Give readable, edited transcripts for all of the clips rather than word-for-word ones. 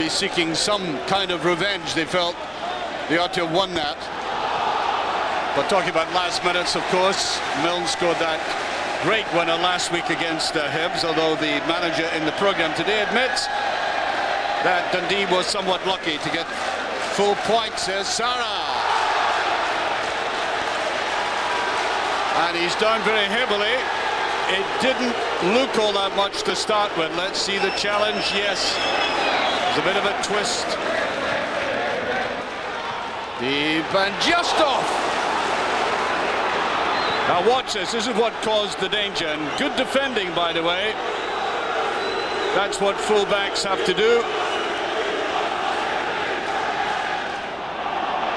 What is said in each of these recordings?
Dundee seeking some kind of revenge. They felt they ought to have won that. But talking about last minutes, of course, Milne scored that great winner last week against Hibs, although the manager in the programme today admits that Dundee was somewhat lucky to get full points. There's Sarah. And he's down very heavily. It didn't look all that much to start with. Let's see the challenge. Yes, there's a bit of a twist. Deep and just off. Now watch this. This is what caused the danger. And good defending, by the way. That's what fullbacks have to do.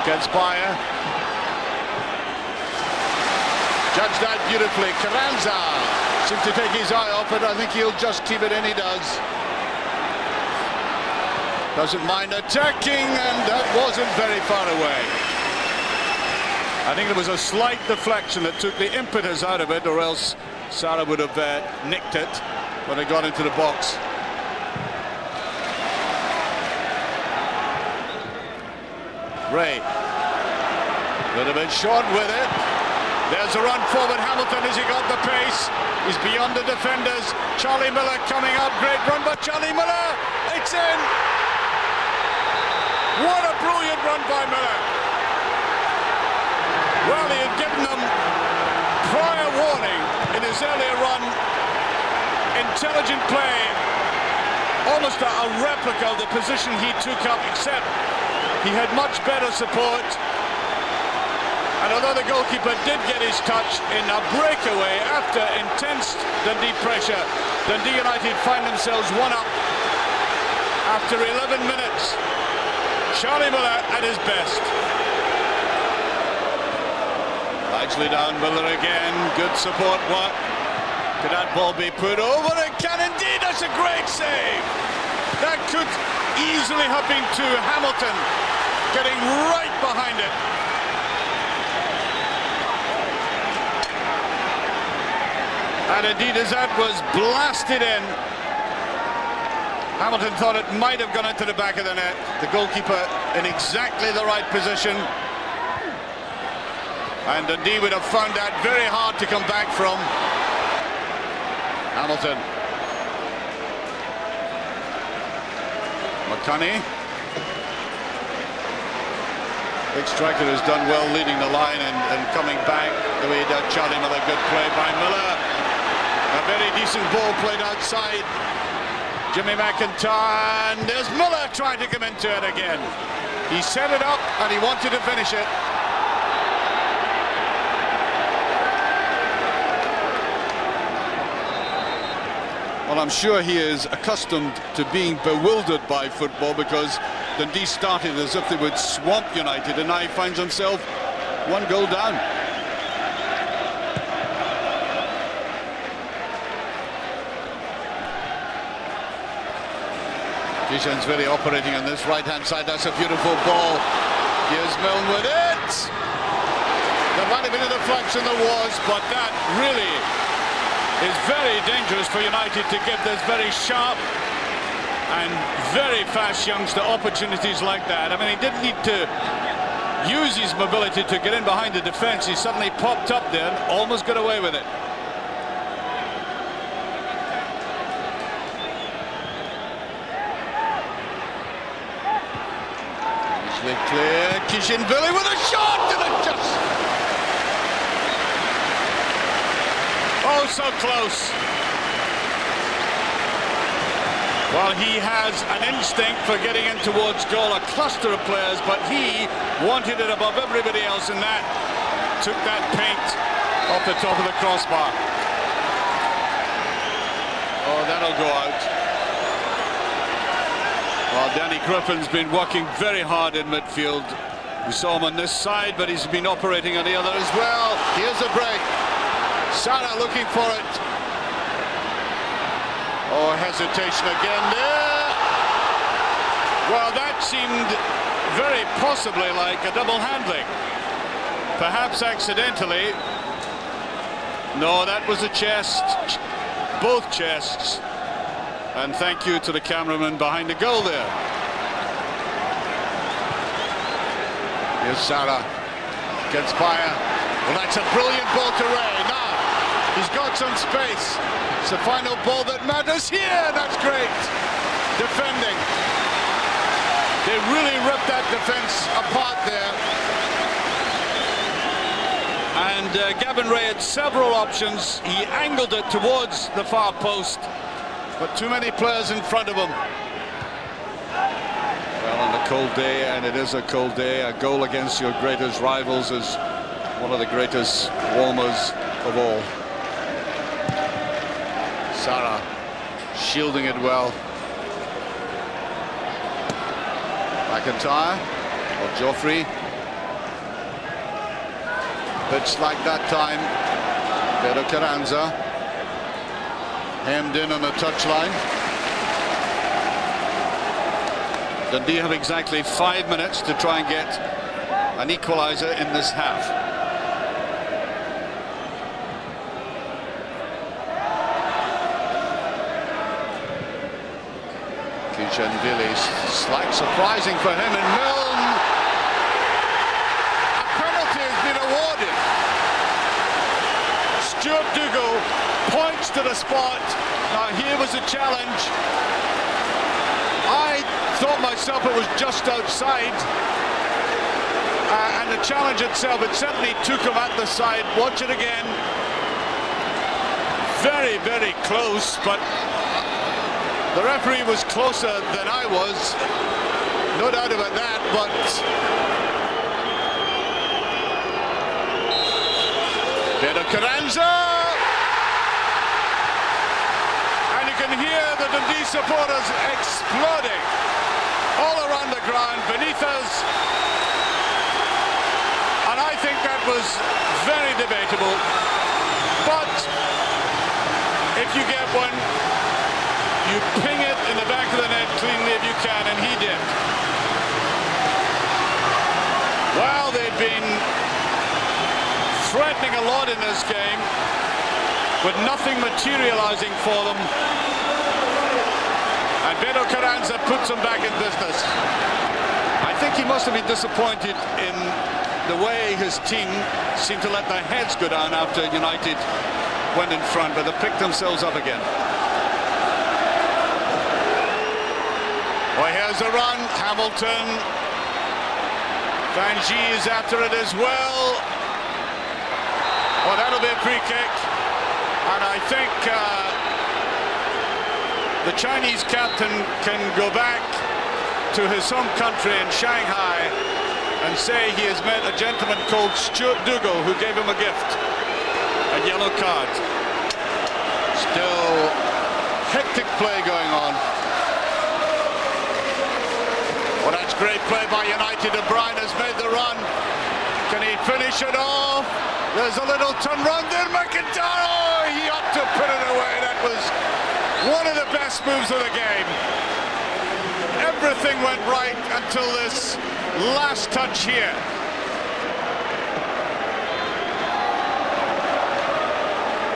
Gets by her. Judged that beautifully. Carranza seems to take his eye off it. I think he'll just keep it in. He does. Doesn't mind attacking, and that wasn't very far away. I think it was a slight deflection that took the impetus out of it, or else Sarah would have nicked it when it got into the box. Ray. A little bit short with it. There's a run forward. Hamilton, has he got the pace? He's beyond the defenders. Charlie Miller coming up. Great run by Charlie Miller. It's in. What a brilliant run by Miller. Well, he had given them prior warning in his earlier run. Intelligent play. Almost a replica of the position he took up, except he had much better support. And although the goalkeeper did get his touch in a breakaway after intense Dundee pressure, Dundee United find themselves one up after 11 minutes. Charlie Miller at his best. Largely down, Miller again. Good support work. Could that ball be put over? It can indeed. That's a great save. That could easily have been to Hamilton, getting right behind it. And indeed, as that was blasted in, Hamilton thought it might have gone into the back of the net. The goalkeeper in exactly the right position. And Dundee would have found that very hard to come back from. Hamilton. McCunney. Big striker has done well leading the line and coming back the way he did. Charlie Miller, good play by Miller. A very decent ball played outside. Jimmy McIntyre, and there's Miller trying to come into it again. He set it up and he wanted to finish it. Well, I'm sure he is accustomed to being bewildered by football, because Dundee started as if they would swamp United, and now he finds himself one goal down. Kishan's really operating on this right-hand side. That's a beautiful ball. Here's Milne with it. There might have been a deflection, there was, but that really is very dangerous for United to give this very sharp and very fast youngster opportunities like that. I mean, he didn't need to use his mobility to get in behind the defence. He suddenly popped up there and almost got away with it. Clear, Kishinvili with a shot, and it just... Oh, so close. Well, he has an instinct for getting in towards goal, a cluster of players, but he wanted it above everybody else, and that took that paint off the top of the crossbar. Oh, that'll go out. Well, Danny Griffin's been working very hard in midfield. We saw him on this side, but he's been operating on the other as well. Here's a break. Sarah looking for it. Oh, hesitation again there. Well, that seemed very possibly like a double handling. Perhaps accidentally. No, that was a chest. Both chests. And thank you to the cameraman behind the goal there. Here's Sarah. Gets fire. Well, that's a brilliant ball to Ray. Now, he's got some space. It's the final ball that matters here. That's great. Defending. They really ripped that defense apart there. And Gavin Ray had several options. He angled it towards the far post, but too many players in front of him. Well, on a cold day, and it is a cold day, a goal against your greatest rivals is one of the greatest warmers of all. Sarah shielding it well. McIntyre or Joffrey. Pitched like that time. Pedro Carranza hemmed in on the touchline. Dundee have exactly 5 minutes to try and get an equaliser in this half. Kishan slight surprising for him, and Milne. A penalty has been awarded. Stuart Dougal points to the spot. Now here was a challenge. I thought myself it was just outside, and the challenge itself, it certainly took him at the side. Watch it again. Very, very close, but the referee was closer than I was, no doubt about that, but Pedro Carranza, and you can hear the Dundee supporters exploding all around the ground beneath us, and I think that was very debatable, but if you get one, you ping it in the back of the net cleanly if you can, and he did. Well, they've been threatening a lot in this game, but nothing materializing for them. And Pedro Carranza puts them back in business. I think he must have been disappointed in the way his team seemed to let their heads go down after United went in front, but they picked themselves up again. Well, here's a run. Hamilton. Van Gee is after it as well. Well, that'll be a free kick. And I think the Chinese captain can go back to his home country in Shanghai and say he has met a gentleman called Stuart Dougal who gave him a gift. A yellow card. Still hectic play going on. Well, that's great play by United. O'Brien has made the run. Can he finish it off? There's a little turn round there. McIntyre, oh, he ought to put it away. That was one of the best moves of the game. Everything went right until this last touch here.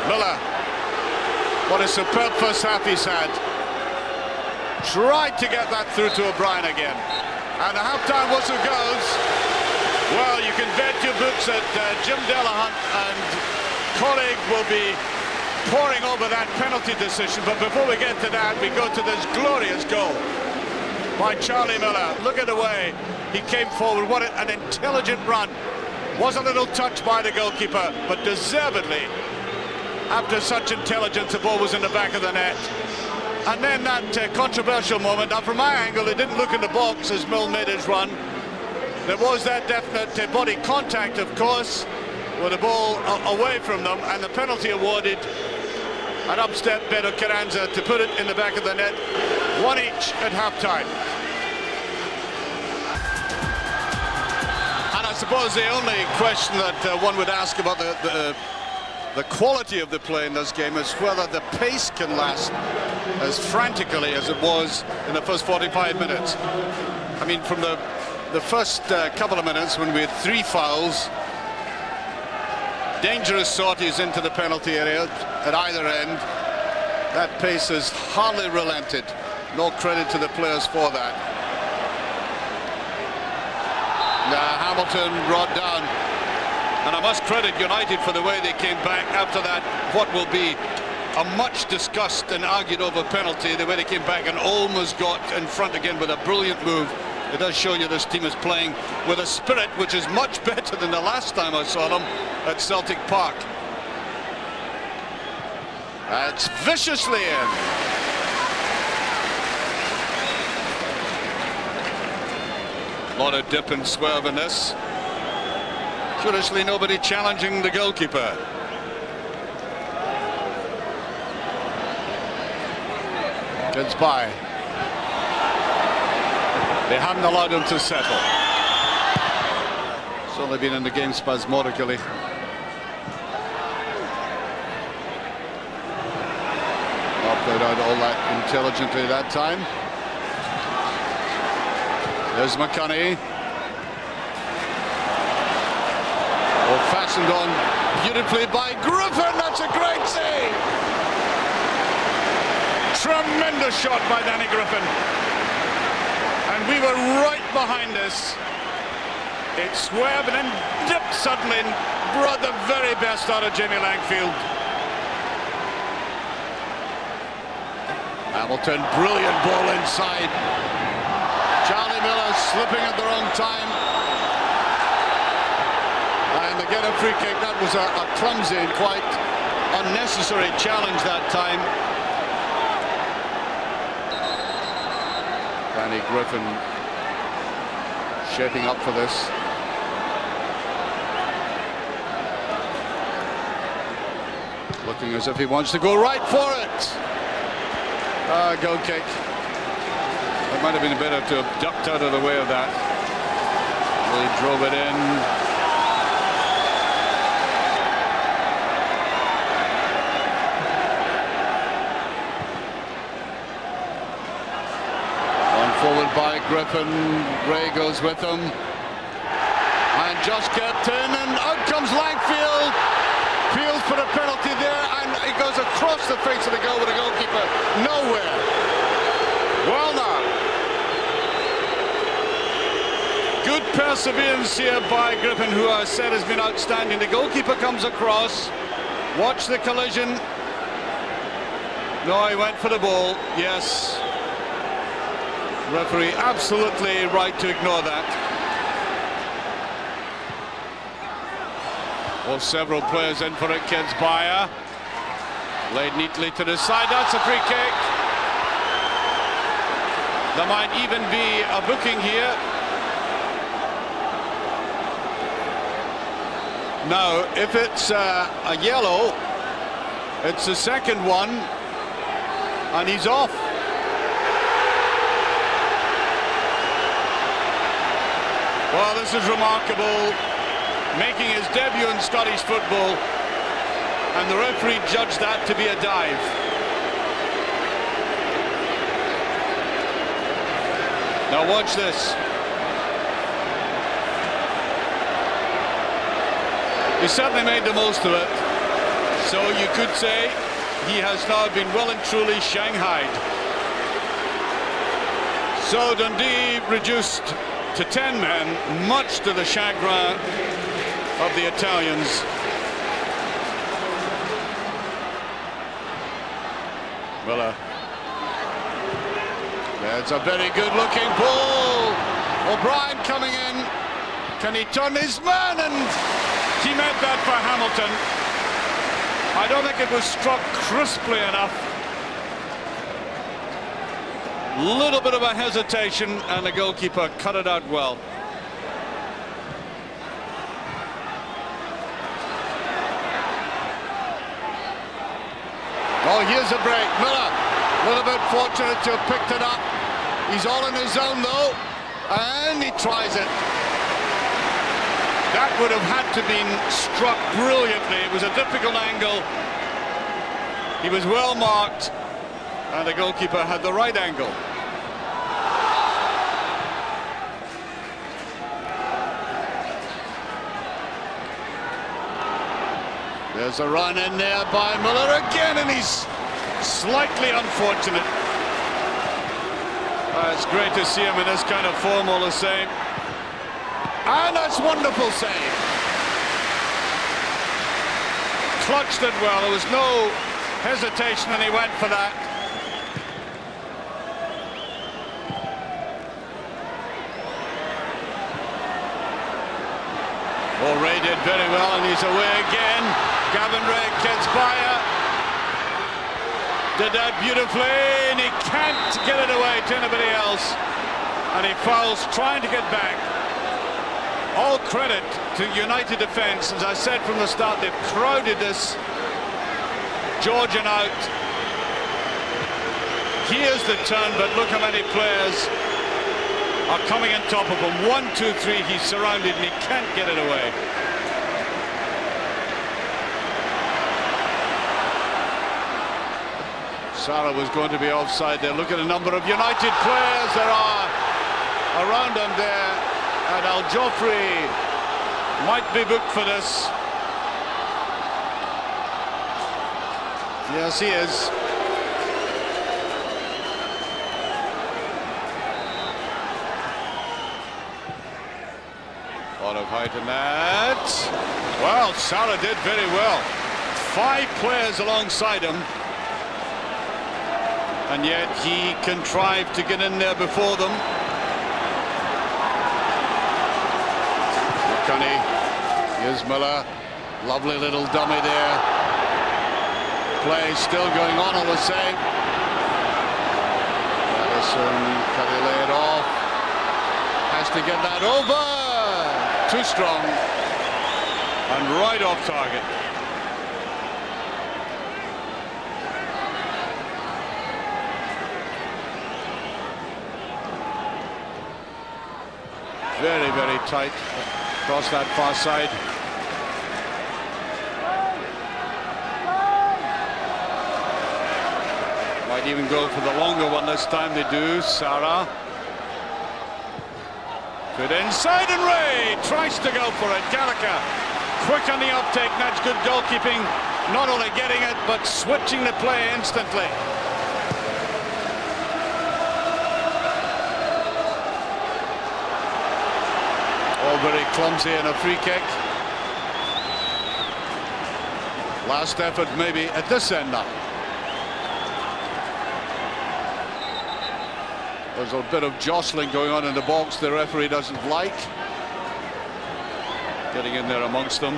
Miller, what a superb first half he's had. Tried to get that through to O'Brien again. And the half-time whistle goes. Well, you can bet your books that Jim Delahunt and colleague will be poring over that penalty decision. But before we get to that, we go to this glorious goal by Charlie Miller. Look at the way he came forward. What an intelligent run. Was a little touch by the goalkeeper, but deservedly, after such intelligence, the ball was in the back of the net. And then that controversial moment. Now, from my angle, he didn't look in the box as Milne made his run. There was that definite body contact, of course, with the ball away from them, and the penalty awarded. And up stepped Pedro Carranza to put it in the back of the net. 1 each at half-time. And I suppose the only question that one would ask about the quality of the play in this game is whether the pace can last as frantically as it was in the first 45 minutes. I mean, from the first couple of minutes when we had 3 fouls, dangerous sorties into the penalty area at either end, that pace has hardly relented. No credit to the players for that. Hamilton brought down. And I must credit United for the way they came back after that, what will be a much discussed and argued over penalty, the way they came back and almost got in front again with a brilliant move. It does show you this team is playing with a spirit which is much better than the last time I saw them at Celtic Park. That's viciously in. A lot of dip and swerve in this. Curiously, nobody challenging the goalkeeper. Gets by. They haven't allowed him to settle. It's only been in the game spasmodically. Not played out all that intelligently that time. There's McConaughey. Oh, fastened on beautifully by Griffin. That's a great save. Tremendous shot by Danny Griffin. And we were right behind this. It swerved and then dipped suddenly and brought the very best out of Jamie Langfield. Hamilton, brilliant ball inside. Charlie Miller slipping at the wrong time. And they get a free kick. That was a clumsy and quite unnecessary challenge that time. Danny Griffin shaping up for this. Looking as if he wants to go right for it. Goal kick. It might have been better to have ducked out of the way of that. Really drove it in. Forward by Griffin. Gray goes with him and just kept in, and out comes Langfield. Fields for a penalty there, and he goes across the face of the goal with the goalkeeper nowhere. Well now, good perseverance here by Griffin, who I said has been outstanding. The goalkeeper comes across. Watch the collision. No, he went for the ball. Yes. Referee absolutely right to ignore that. Well, several players in for it. Kids Bayer laid neatly to the side. That's a free kick. There might even be a booking here. Now, if it's a yellow, it's the second one, and he's off. Well, this is remarkable, making his debut in Scottish football, and the referee judged that to be a dive. Now watch this. He certainly made the most of it, so you could say he has now been well and truly shanghaied. So Dundee reduced to 10 men, much to the chagrin of the Italians. Miller. That's a very good-looking ball. O'Brien coming in. Can he turn his man? And he meant that for Hamilton. I don't think it was struck crisply enough. Little bit of a hesitation, and the goalkeeper cut it out well. Oh, here's a break. Miller, a little bit fortunate to have picked it up. He's all in his zone though, and he tries it. That would have had to been struck brilliantly. It was a difficult angle. He was well marked, and the goalkeeper had the right angle. There's a run in there by Miller again, and he's slightly unfortunate. It's great to see him in this kind of form all the same. And that's wonderful save. Clutched it well. There was no hesitation and he went for that. Oh, Ray did very well and he's away again. Gavin Ray gets by her. Did that beautifully and he can't get it away to anybody else. And he fouls trying to get back. All credit to United defence. As I said from the start, they've crowded this Georgian out. Here's the turn, but look how many players are coming on top of him. 1, 2, 3, he's surrounded and he can't get it away. Sarah was going to be offside there. Look at the number of United players there are around him there. And Al Joffrey might be booked for this. Yes, he is. A lot of height in that. Well, Sarah did very well. 5 players alongside him. And yet he contrived to get in there before them. McCunny, here's Miller, lovely little dummy there. Play still going on, I would say. Madison, can he lay it off? Has to get that over. Too strong. And right off target. Very, very tight across that far side. Might even go for the longer one this time. They do. Sarah. Good inside and Ray tries to go for it. Gallagher quick on the uptake. That's good goalkeeping. Not only getting it, but switching the play instantly. All very clumsy in a free kick. Last effort maybe at this end now. There's a bit of jostling going on in the box the referee doesn't like. Getting in there amongst them.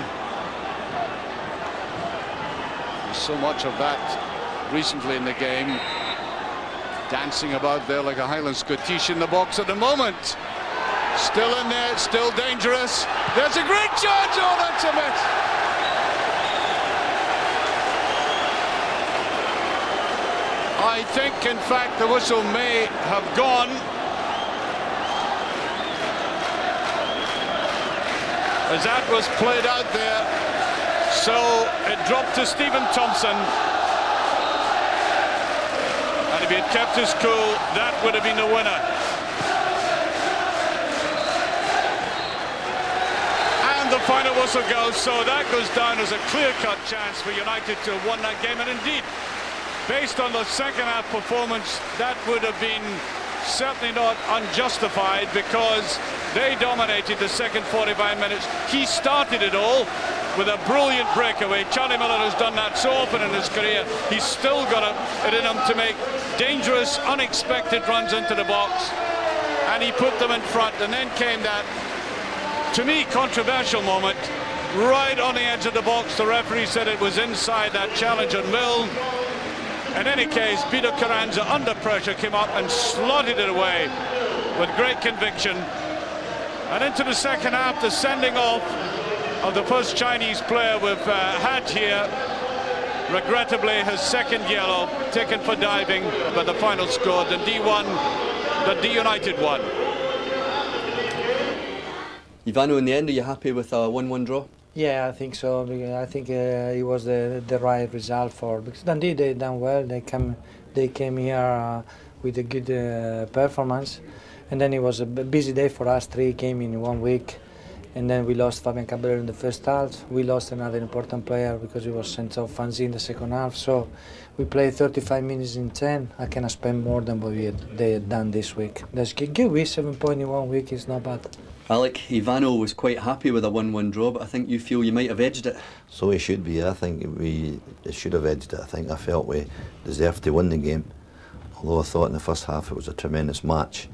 There's so much of that recently in the game. Dancing about there like a Highland Scottish in the box at the moment. Still in there, still dangerous. There's a great charge. Oh, that's a miss. I think, in fact, the whistle may have gone. As that was played out there. So it dropped to Stephen Thompson. And if he had kept his cool, that would have been the winner. The final whistle goes, so that goes down as a clear-cut chance for United to have won that game. And indeed, based on the second half performance, that would have been certainly not unjustified because they dominated the second 45 minutes. He started it all with a brilliant breakaway. Charlie Miller has done that so often in his career. He's still got it in him to make dangerous, unexpected runs into the box. And he put them in front, and then came that, to me, controversial moment right on the edge of the box. The referee said it was inside that challenge on Mill. In any case, Peter Carranza under pressure came up and slotted it away with great conviction. And into the second half, the sending off of the first Chinese player we've had here. Regrettably, his second yellow taken for diving, but the final score, Dundee 1, Dundee United 1. Ivano, in the end, are you happy with a 1-1 draw? Yeah, I think so. I think it was the right result because Dundee, they done well. They came here with a good performance, and then it was a busy day for us. 3 came in 1 week, and then we lost Fabian Caballero in the first half. We lost another important player because he was sent off Fanzi in the second half. So we played 35 minutes in 10. I cannot spend more than what they had done this week. That's good. 7 points in 1 week is not bad. Alec, Ivano was quite happy with a 1-1 draw, but I think you feel you might have edged it. So we should be. I think we should have edged it. I felt we deserved to win the game, although I thought in the first half it was a tremendous match.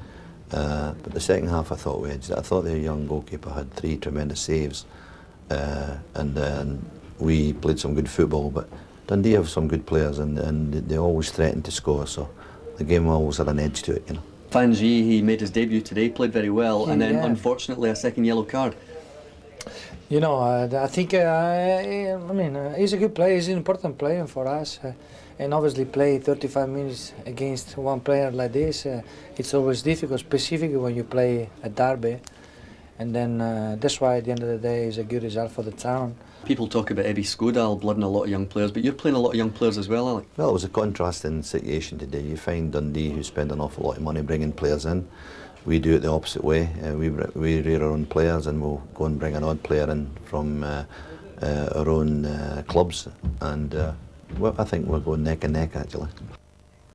But the second half I thought we edged it. I thought the young goalkeeper had 3 tremendous saves, and we played some good football. But Dundee have some good players, and they always threaten to score, so the game always had an edge to it, you know. Fanji, he made his debut today, played very well, and then Yeah. unfortunately a second yellow card. You know, I think he's a good player. He's an important player for us, and obviously play 35 minutes against one player like this. It's always difficult, specifically when you play a derby, and then that's why at the end of the day, it's a good result for the town. People talk about Ebby Skodal blooding a lot of young players, but you're playing a lot of young players as well, Alec. Well, it was a contrasting situation today. You find Dundee, who spend an awful lot of money bringing players in. We do it the opposite way. We rear our own players, and we'll go and bring an odd player in from our own clubs. And well, I think we're going neck and neck, actually.